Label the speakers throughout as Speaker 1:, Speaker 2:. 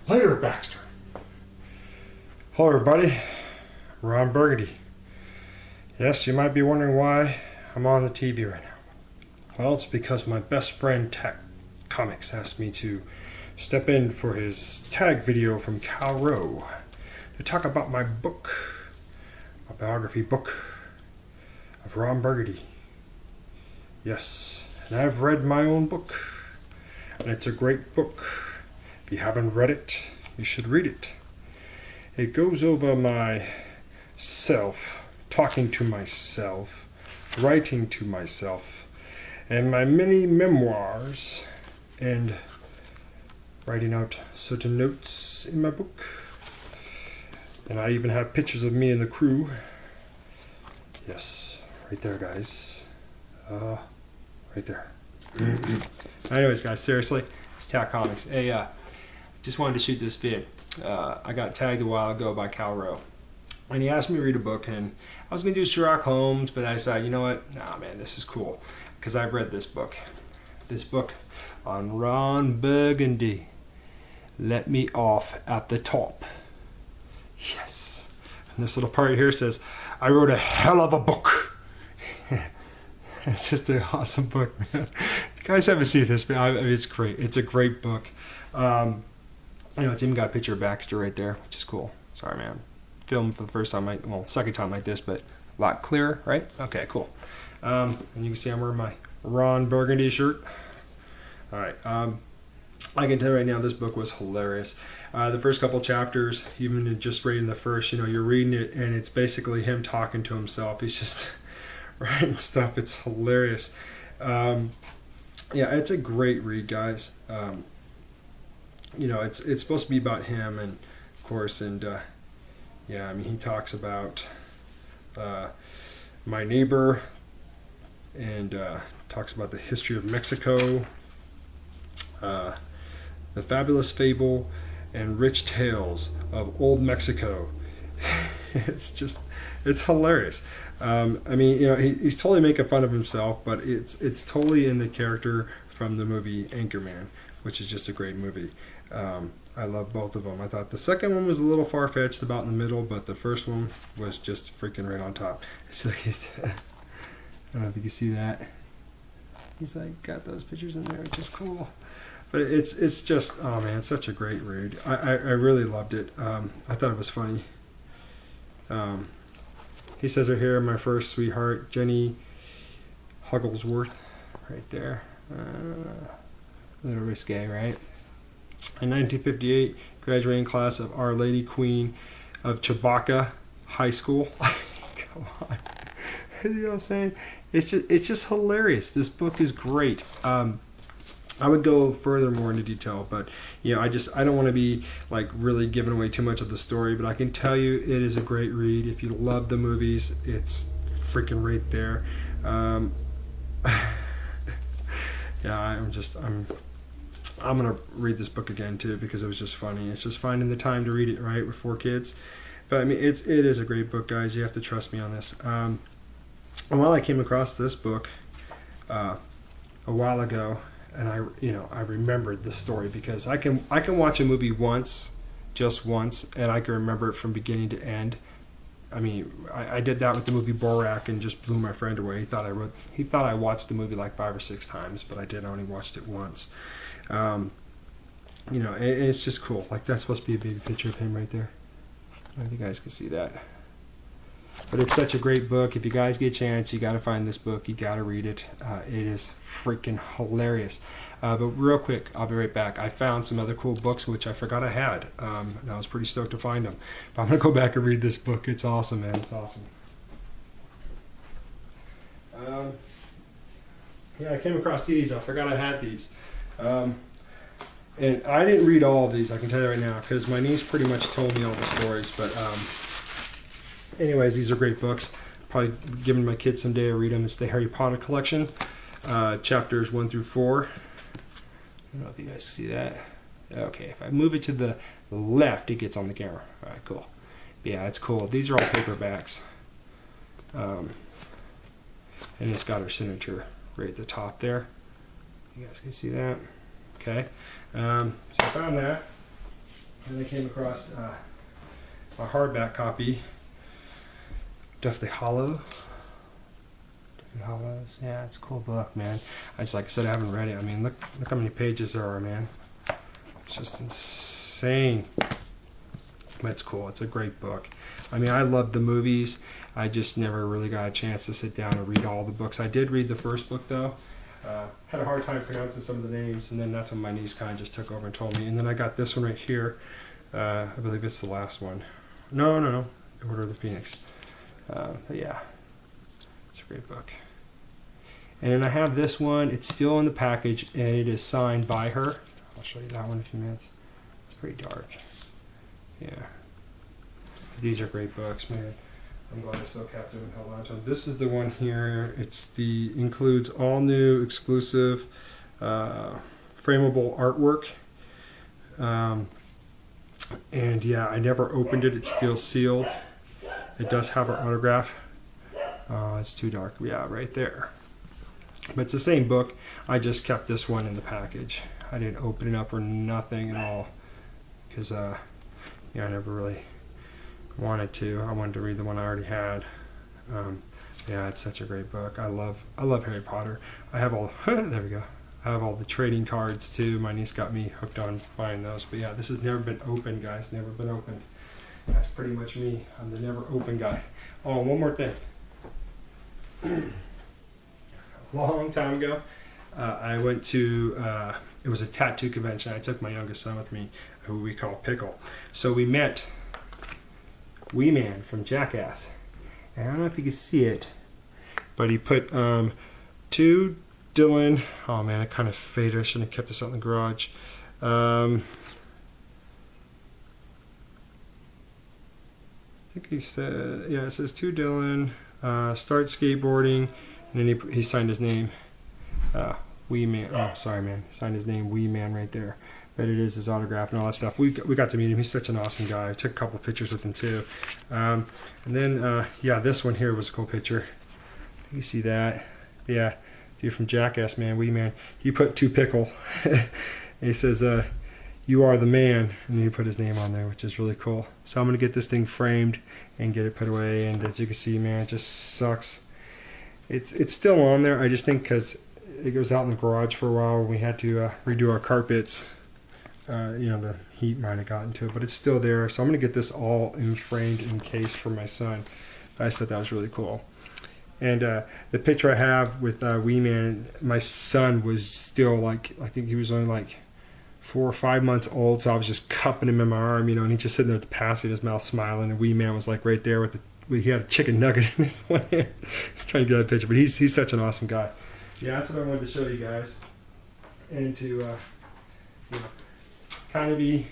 Speaker 1: Later, Baxter. Hello, everybody. Ron Burgundy. Yes, you might be wondering why I'm on the TV right now. Well, it's because my best friend Tech Comics asked me to step in for his tag video from K Rowe to talk about my book, my biography book of Ron Burgundy. Yes, and I've read my own book, and it's a great book. If you haven't read it, you should read it. It goes over myself, talking to myself, writing to myself, and my many memoirs, and writing out certain notes in my book. And I even have pictures of me and the crew. Yes, right there, guys. Right there. Anyways, guys, seriously, it's Tag Comics. Hey, just wanted to shoot this vid. I got tagged a while ago by K Rowe, and he asked me to read a book, and I was going to do Sherlock Holmes, but I decided, you know what? Nah, man, this is cool, because I've read this book. This book on Ron Burgundy. Let me off at the top. Yes. And this little part here says, I wrote a hell of a book. It's just an awesome book, man. You guys haven't seen this, man. It's great. It's a great book. You know, it's even got a picture of Baxter right there, which is cool. Sorry, man. Filmed for the first time, second time like this, but a lot clearer, right? Okay, cool. And you can see I'm wearing my Ron Burgundy shirt. All right. I can tell you right now, this book was hilarious. The first couple chapters, even just reading the first, you know, you're reading it, and it's basically him talking to himself. He's just writing stuff. It's hilarious. Yeah, it's a great read, guys. You know, it's supposed to be about him, and of course, and yeah, I mean, he talks about my neighbor, and talks about the history of Mexico, the fabulous fable and rich tales of old Mexico. It's hilarious. I mean, you know, he's totally making fun of himself, but it's totally in the character from the movie Anchorman, which is just a great movie. I love both of them. I thought the second one was a little far-fetched, about in the middle, but the first one was just freaking right on top. So I don't know if you can see that. He's like got those pictures in there, which is cool. But it's just, oh man, it's such a great read. I really loved it. I thought it was funny. He says right here, my first sweetheart, Jenny Hugglesworth, right there. A little risque, right? In 1958, graduating class of Our Lady Queen of Chewbacca High School. Come on. You know what I'm saying? It's just hilarious. This book is great. I would go further more into detail, but you know, I don't want to be like really giving away too much of the story, but I can tell you it is a great read. If you love the movies, it's freaking right there. Yeah, I'm gonna read this book again too, because it was just funny. It's just finding the time to read it, right, with 4 kids. But I mean, it is a great book, guys. You have to trust me on this. And while I came across this book a while ago, and I remembered the story, because I can watch a movie just once, and I can remember it from beginning to end. I mean, I did that with the movie Borat, and just blew my friend away. He thought I watched the movie like 5 or 6 times, but I did. I only watched it once. You know, it's just cool. Like, that's supposed to be a baby picture of him right there. I don't know if you guys can see that. But it's such a great book. If you guys get a chance, you got to find this book. You got to read it. It is freaking hilarious. But real quick, I'll be right back. I found some other cool books, which I forgot I had. And I was pretty stoked to find them. But I'm going to go back and read this book. It's awesome, man. It's awesome. Yeah, I came across these. I forgot I had these. And I didn't read all of these, I can tell you right now, because my niece pretty much told me all the stories. But anyways, these are great books. Probably giving my kids someday to read them. It's the Harry Potter collection, chapters 1 through 4. I don't know if you guys see that. Okay, if I move it to the left, it gets on the camera. All right, cool. Yeah, it's cool. These are all paperbacks. And it's got her signature right at the top there. You guys can see that. Okay, so I found that, and I came across a hardback copy, Deathly Hollows. Yeah, it's a cool book, man. Like I said, I haven't read it. I mean, look how many pages there are, man. It's just insane. But it's cool. It's a great book. I mean, I love the movies. I just never really got a chance to sit down and read all the books. I did read the first book, though. Had a hard time pronouncing some of the names, and then that's when my niece kind of just took over and told me. And then I got this one right here. I believe it's the last one. No. Order of the Phoenix. But yeah, it's a great book. And then I have this one. It's still in the package, and it is signed by her. I'll show you that one in a few minutes. It's pretty dark. Yeah. These are great books, man. I'm glad I still kept them and held on to them. This is the one here. Includes all new exclusive frameable artwork. And yeah, I never opened it. It's still sealed. It does have her autograph. It's too dark. Yeah, right there. But it's the same book. I just kept this one in the package. I didn't open it up or nothing at all because I never really wanted to. I wanted to read the one I already had. Yeah, it's such a great book. I love Harry Potter. I have all there we go. I have all the trading cards too. My niece got me hooked on buying those. But yeah, this has never been opened, guys. Never been opened. That's pretty much me. I'm the never open guy. Oh, one more thing. A long time ago, I went to, it was a tattoo convention. I took my youngest son with me, who we call Pickle. So we met Wee Man from Jackass. And I don't know if you can see it, but he put two Dylan, oh man, it kind of faded. I shouldn't have kept this out in the garage. I think he said, yeah, it says to Dylan, start skateboarding, and then he signed his name, Wee Man. Oh, sorry, man. He signed his name, Wee Man, right there. But it is his autograph and all that stuff. We got to meet him. He's such an awesome guy. I took a couple pictures with him too. And then, yeah, this one here was a cool picture. You see that? Yeah, dude from Jackass, man, Wee Man. He put to Pickle. And he says, you are the man, and he put his name on there, which is really cool. So I'm gonna get this thing framed and get it put away. And as you can see, man, it just sucks. It's still on there. I just think because it goes out in the garage for a while. We had to redo our carpets. The heat might have gotten to it, but it's still there. So I'm gonna get this all framed and cased for my son. I thought that was really cool. And the picture I have with Wee Man, my son was still like, I think he was only like 4 or 5 months old, so I was just cupping him in my arm, and he's just sitting there with the passy in his mouth smiling, and Wee Man was like right there he had a chicken nugget in his one hand. He's trying to get that picture, but he's such an awesome guy. Yeah, that's what I wanted to show you guys. And to kind of be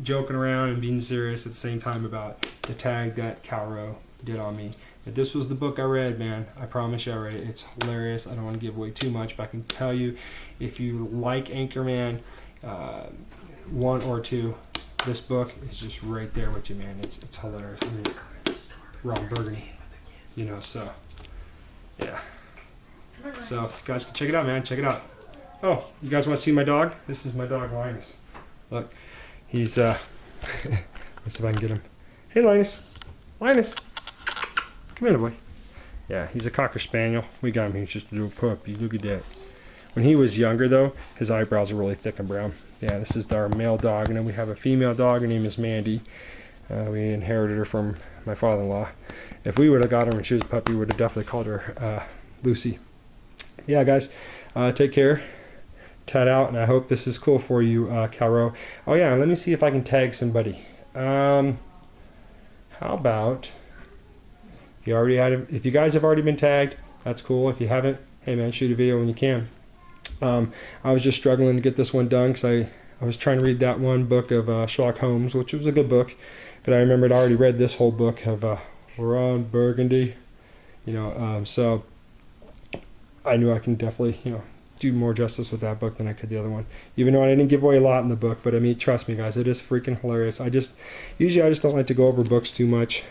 Speaker 1: joking around and being serious at the same time about the tag that K Rowe did on me. But this was the book I read, man. I promise you I read it. It's hilarious. I don't want to give away too much, but I can tell you, if you like Anchorman 1 or 2, this book is just right there with you, man. It's hilarious. I mean, Ron Burgundy, so yeah. So guys, check it out, man. Check it out. Oh, you guys want to see my dog? This is my dog, Linus. Look, he's let's see if I can get him. Hey, Linus. Linus. Come here, boy. Yeah, he's a Cocker Spaniel. We got him. He's just a little puppy. Look at that. When he was younger, though, his eyebrows are really thick and brown. Yeah, this is our male dog. And then we have a female dog. Her name is Mandy. We inherited her from my father-in-law. If we would have got her when she was a puppy, we would have definitely called her Lucy. Yeah, guys, take care. Tat out, and I hope this is cool for you, K Rowe. Oh, yeah, let me see if I can tag somebody. How about... If you guys have already been tagged, that's cool. If you haven't, hey man, shoot a video when you can. I was just struggling to get this one done because I was trying to read that one book of Sherlock Holmes, which was a good book, but I remembered I already read this whole book of Ron Burgundy, so I knew I can definitely, do more justice with that book than I could the other one. Even though I didn't give away a lot in the book, but I mean, trust me, guys, it is freaking hilarious. Usually I just don't like to go over books too much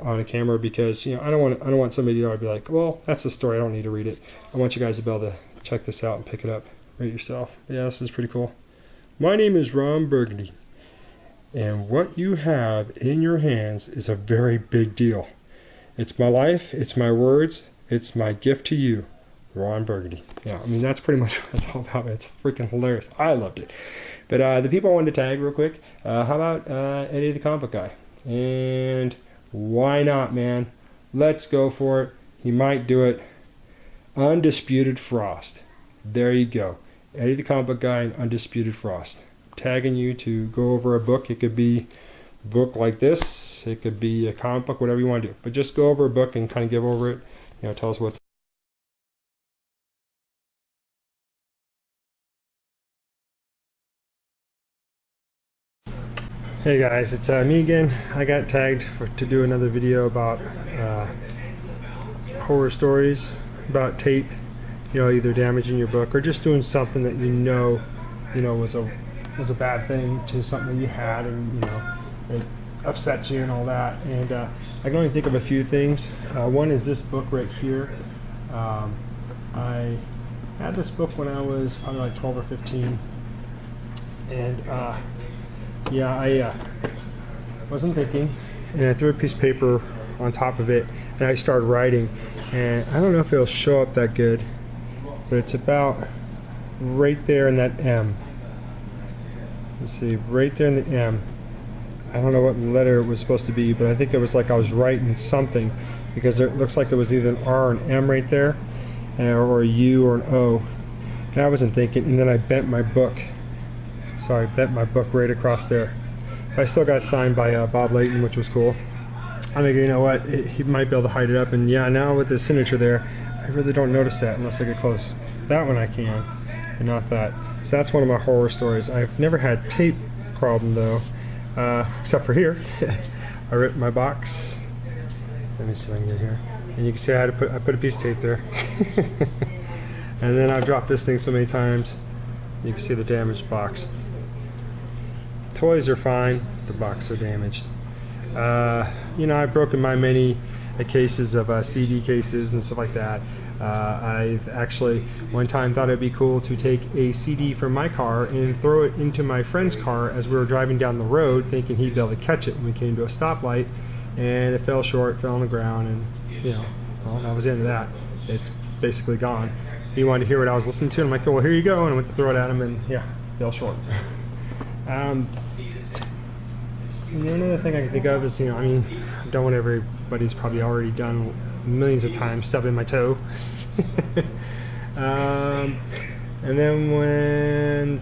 Speaker 1: on a camera because I don't want somebody to be like, well, that's the story, I don't need to read it. I want you guys to be able to check this out and pick it up. rate yourself. Yeah, this is pretty cool. My name is Ron Burgundy, and what you have in your hands is a very big deal. It's my life, it's my words, it's my gift to you, Ron Burgundy. Yeah, I mean, that's pretty much what it's all about. It's freaking hilarious. I loved it. But the people I wanted to tag real quick, how about Eddie the comic book guy? And why not, man? Let's go for it. He might do it. Undisputed Frost. There you go. Eddie the comic book guy and Undisputed Frost. I'm tagging you to go over a book. It could be a book like this. It could be a comic book, whatever you want to do. But just go over a book and kind of give over it. You know, tell us what's. Hey guys, it's me again. I got tagged to do another video about horror stories, about tape, you know, either damaging your book or just doing something that you know was a bad thing to something that you had, and it upsets you and all that. And I can only think of a few things. One is this book right here. I had this book when I was probably like 12 or 15, and yeah, I wasn't thinking, and I threw a piece of paper on top of it, and I started writing. And I don't know if it'll show up that good, but it's about right there in that M. Let's see, right there in the M. I don't know what letter it was supposed to be, but I think it was like I was writing something, because it looks like it was either an R or an M right there, or a U or an O. And I wasn't thinking, and then I bent my book. Sorry, bent my book right across there. I still got signed by Bob Layton, which was cool. I figured, you know what, he might be able to hide it up, and yeah, now with the signature there, I really don't notice that unless I get close. That one I can, but not that. So that's one of my horror stories. I've never had tape problem though, except for here. I ripped my box. Let me see if I can get here. And you can see I put a piece of tape there. And then I've dropped this thing so many times. You can see the damaged box. Toys are fine, the box are damaged. I've broken my many cases of CD cases and stuff like that. I've actually one time thought it'd be cool to take a CD from my car and throw it into my friend's car as we were driving down the road, thinking he'd be able to catch it when we came to a stoplight, and it fell short, fell on the ground, and well, that was the end of that. It's basically gone. He wanted to hear what I was listening to, and I'm like, well, here you go, and I went to throw it at him, and yeah, fell short. Another thing I can think of is, I've done what everybody's probably already done millions of times, stubbing my toe. And then one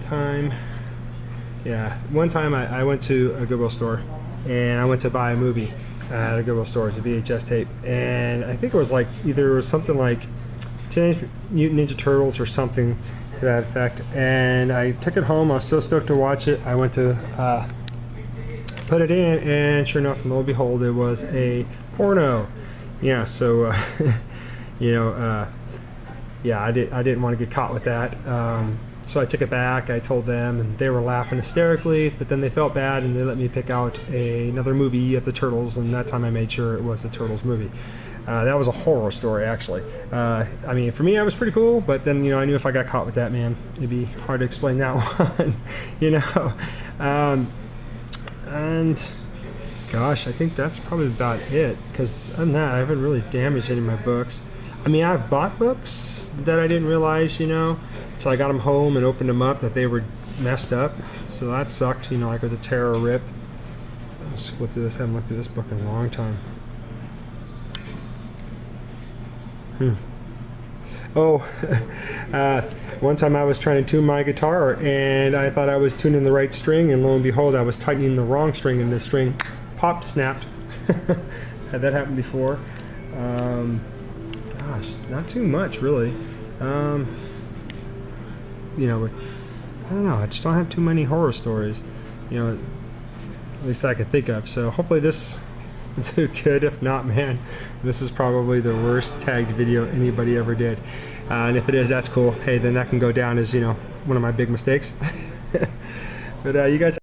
Speaker 1: time I went to a Goodwill store, and I went to buy a movie at a Goodwill store. It's a VHS tape, and I think it was like either something like Teenage Mutant Ninja Turtles or something to that effect. And I took it home. I was so stoked to watch it. I went to put it in, and sure enough, lo and behold, it was a porno. Yeah, so yeah, I didn't want to get caught with that. So I took it back. I told them, and they were laughing hysterically, but then they felt bad, and they let me pick out another movie of the Turtles, and that time I made sure it was the Turtles movie. That was a horror story, actually. I mean, for me, that was pretty cool, but then, I knew if I got caught with that, man, it'd be hard to explain that one, And gosh, I think that's probably about it, because other than that, I haven't really damaged any of my books. I mean, I've bought books that I didn't realize, until I got them home and opened them up, that they were messed up. So that sucked, like with the Terror Rip. Let's flip through this. I haven't looked at this book in a long time. Oh, one time I was trying to tune my guitar, and I thought I was tuning the right string, and lo and behold, I was tightening the wrong string, and the string popped, snapped. Had that happen before. Gosh, not too much, really. But I don't know, I just don't have too many horror stories, at least I can think of. So hopefully this will do good. If not, man, this is probably the worst tagged video anybody ever did. And if it is, that's cool. Hey, then that can go down as, one of my big mistakes. But you guys